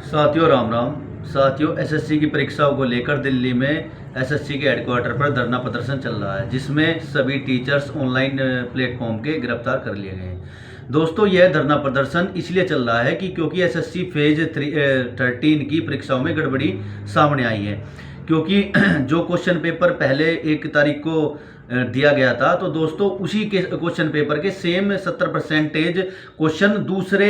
साथियों राम राम। साथियों, एसएससी की परीक्षाओं को लेकर दिल्ली में एसएससी के हेडक्वार्टर पर धरना प्रदर्शन चल रहा है, जिसमें सभी टीचर्स ऑनलाइन प्लेटफॉर्म के गिरफ्तार कर लिए गए हैं। दोस्तों, यह धरना प्रदर्शन इसलिए चल रहा है कि क्योंकि एसएससी फेज 13 की परीक्षाओं में गड़बड़ी सामने आई है। क्योंकि जो क्वेश्चन पेपर पहले 1 तारीख को दिया गया था, तो दोस्तों उसी के क्वेश्चन पेपर के सेम 70% क्वेश्चन दूसरे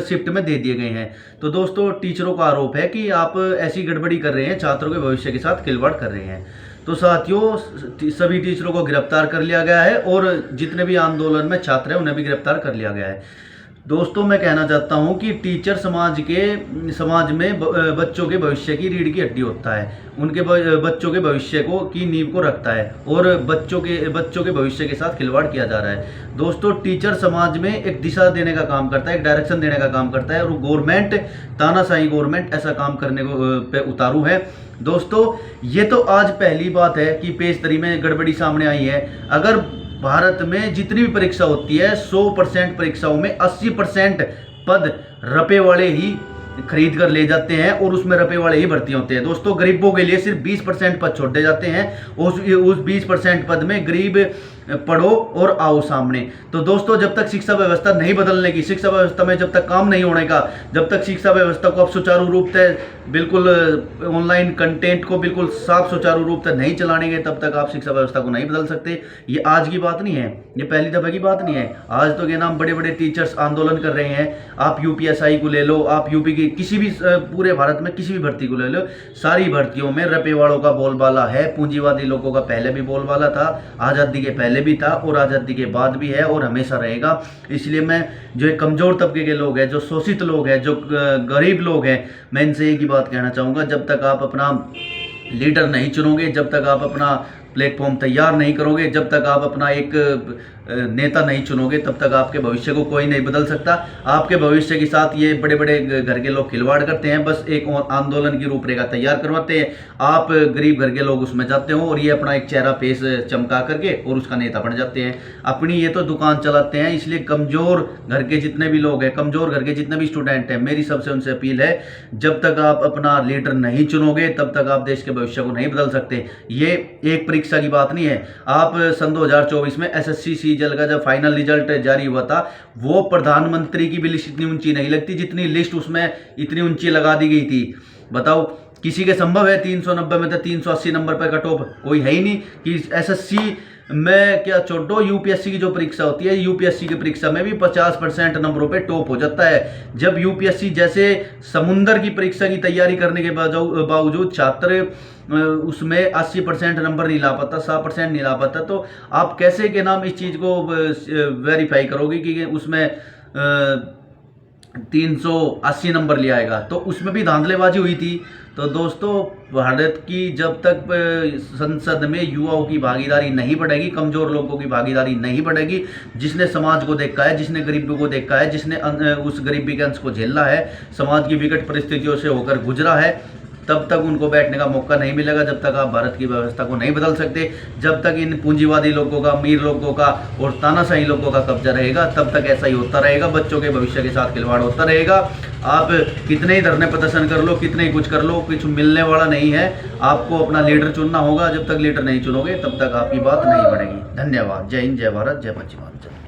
शिफ्ट में दे दिए गए हैं। तो दोस्तों, टीचरों का आरोप है कि आप ऐसी गड़बड़ी कर रहे हैं, छात्रों के भविष्य के साथ खिलवाड़ कर रहे हैं। तो साथियों, सभी टीचरों को गिरफ्तार कर लिया गया है और जितने भी आंदोलन में छात्र हैं उन्हें भी गिरफ्तार कर लिया गया है। दोस्तों, मैं कहना चाहता हूं कि टीचर समाज में बच्चों के भविष्य की रीढ़ की हड्डी होता है। उनके बच्चों के भविष्य को की नींव को रखता है और बच्चों के भविष्य के साथ खिलवाड़ किया जा रहा है। दोस्तों, टीचर समाज में एक दिशा देने का काम करता है, एक डायरेक्शन देने का काम करता है, और गवर्नमेंट, तानाशाही गवर्नमेंट ऐसा काम करने को पे उतारू है। दोस्तों, ये तो आज पहली बात है कि पेज 3 में गड़बड़ी सामने आई है। अगर भारत में जितनी भी परीक्षा होती है, 100% परीक्षाओं में 80% पद रपे वाले ही खरीद कर ले जाते हैं और उसमें रपे वाले ही भर्ती होते हैं। दोस्तों, गरीबों के लिए सिर्फ 20% पद छोड़े जाते हैं। उस 20% पद में गरीब पढ़ो और आओ सामने। तो दोस्तों, जब तक शिक्षा व्यवस्था नहीं बदलने की, शिक्षा व्यवस्था में जब तक काम नहीं होने का, जब तक शिक्षा व्यवस्था को आप सुचारू रूप से बिल्कुल ऑनलाइन कंटेंट को बिल्कुल साफ सुचारू रूप से नहीं चलाएंगे, तब तक आप शिक्षा व्यवस्था को नहीं बदल सकते। ये आज की बात नहीं है, ये पहली दफा की बात नहीं है। आज तो ये नाम बड़े बड़े टीचर्स आंदोलन कर रहे हैं। आप यूपीएसआई को ले लो, आप यूपी की किसी भी पूरे भारत में किसी भी भर्ती को ले लो, सारी भर्तियों में रपे वालों का बोलबाला है। पूंजीवादी लोगों का पहले भी बोलबाला था, आज़ादी के पहले भी था और आज़ादी के बाद भी है और हमेशा रहेगा। इसलिए मैं जो कमजोर तबके के लोग हैं, जो शोषित लोग हैं, जो गरीब लोग हैं, मैं इनसे एक ही बात कहना चाहूँगा, जब तक आप अपना लीडर नहीं चुनोगे, जब तक आप अपना प्लेटफॉर्म तैयार नहीं करोगे, जब तक आप अपना एक नेता नहीं चुनोगे, तब तक आपके भविष्य को कोई नहीं बदल सकता। आपके भविष्य के साथ ये बड़े बड़े घर के लोग खिलवाड़ करते हैं, बस एक आंदोलन की रूपरेखा तैयार करवाते हैं। आप गरीब घर के लोग उसमें जाते हो और ये अपना एक चेहरा फेस चमका करके और उसका नेता बन जाते हैं। अपनी ये तो दुकान चलाते हैं। इसलिए कमजोर घर के जितने भी लोग हैं, कमजोर घर के जितने भी स्टूडेंट हैं, मेरी सबसे उनसे अपील है, जब तक आप अपना लीडर नहीं चुनोगे, तब तक आप देश के भविष्य को नहीं बदल सकते। ये एक परीक्षा की बात नहीं है। आप सन 2024 में एसएससी सीजीएल का जब फाइनल रिजल्ट जारी हुआ था, वो प्रधानमंत्री की भी लिस्ट इतनी ऊंची नहीं लगती जितनी लिस्ट उसमें इतनी ऊंची लगा दी गई थी। बताओ, किसी के संभव है 390 में तो 380 नंबर पर कट ऑफ? कोई है ही नहीं। कि एसएससी में क्या छोड़ो, यूपीएससी की जो परीक्षा होती है, यूपीएससी की परीक्षा में भी 50% नंबरों पे टॉप हो जाता है। जब यूपीएससी जैसे समुंदर की परीक्षा की तैयारी करने के बावजूद छात्र उसमें 80% नंबर नहीं ला पाता, 100% नहीं ला पाता, तो आप कैसे के नाम इस चीज़ को वेरीफाई करोगे कि उसमें 380 नंबर ले आएगा? तो उसमें भी धांधलेबाजी हुई थी। तो दोस्तों, भारत की जब तक संसद में युवाओं की भागीदारी नहीं बढ़ेगी, कमजोर लोगों की भागीदारी नहीं बढ़ेगी, जिसने समाज को देखा है, जिसने गरीबों को देखा है, जिसने उस गरीबी के अंश को झेला है, समाज की विकट परिस्थितियों से होकर गुजरा है, तब तक उनको बैठने का मौका नहीं मिलेगा। जब तक आप भारत की व्यवस्था को नहीं बदल सकते, जब तक इन पूंजीवादी लोगों का, अमीर लोगों का और तानाशाही लोगों का कब्जा रहेगा, तब तक ऐसा ही होता रहेगा। बच्चों के भविष्य के साथ खिलवाड़ होता रहेगा। आप कितने ही धरने प्रदर्शन कर लो, कितने ही कुछ कर लो, कुछ मिलने वाला नहीं है। आपको अपना लीडर चुनना होगा। जब तक लीडर नहीं चुनोगे, तब तक आपकी बात नहीं बढ़ेगी। धन्यवाद। जय हिंद, जय भारत, जय पश्चिमांचल।